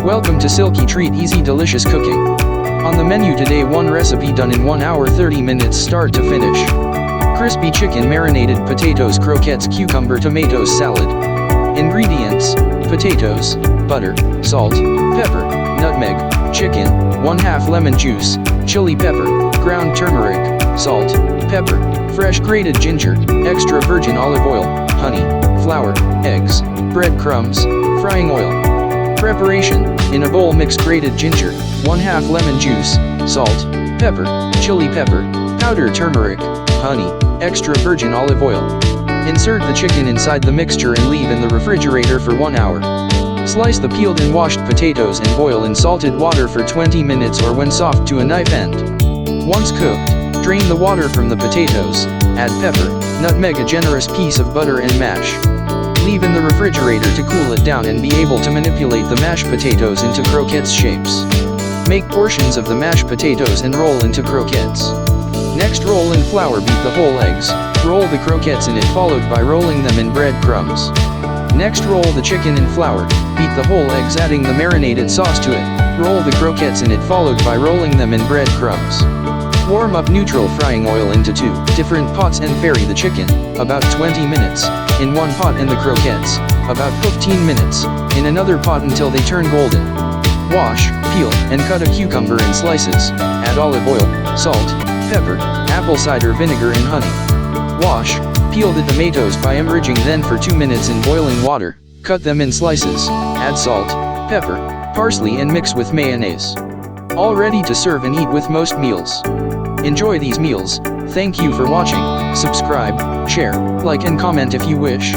Welcome to Silkytreat Easy Delicious Cooking. On the menu today, one recipe done in 1 hour 30 minutes start to finish. Crispy chicken marinated potatoes croquettes cucumber tomatoes salad. Ingredients: potatoes, butter, salt, pepper, nutmeg, chicken, 1/2 lemon juice, chili pepper, ground turmeric, salt, pepper, fresh grated ginger, extra virgin olive oil, honey, flour, eggs, breadcrumbs, frying oil. Preparation: in a bowl mix grated ginger, 1/2 lemon juice, salt, pepper, chili pepper, powdered turmeric, honey, extra virgin olive oil. Insert the chicken inside the mixture and leave in the refrigerator for 1 hour. Slice the peeled and washed potatoes and boil in salted water for 20 minutes or when soft to a knife end. Once cooked, drain the water from the potatoes, add pepper, nutmeg, a generous piece of butter and mash. Leave in the refrigerator to cool it down and be able to manipulate the mashed potatoes into croquettes shapes. Make portions of the mashed potatoes and roll into croquettes. Next, roll in flour, beat the whole eggs, roll the croquettes in it followed by rolling them in breadcrumbs. Next, roll the chicken in flour, beat the whole eggs adding the marinated sauce to it, roll the croquettes in it followed by rolling them in breadcrumbs. Warm up neutral frying oil into 2 different pots and vary the chicken, about 20 minutes, in one pot and the croquettes, about 15 minutes, in another pot until they turn golden. Wash, peel, and cut a cucumber in slices, add olive oil, salt, pepper, apple cider vinegar and honey. Wash, peel the tomatoes by immersing then for 2 minutes in boiling water, cut them in slices, add salt, pepper, parsley and mix with mayonnaise. All ready to serve and eat with most meals. Enjoy these meals. Thank you for watching. Subscribe, share, like and comment if you wish.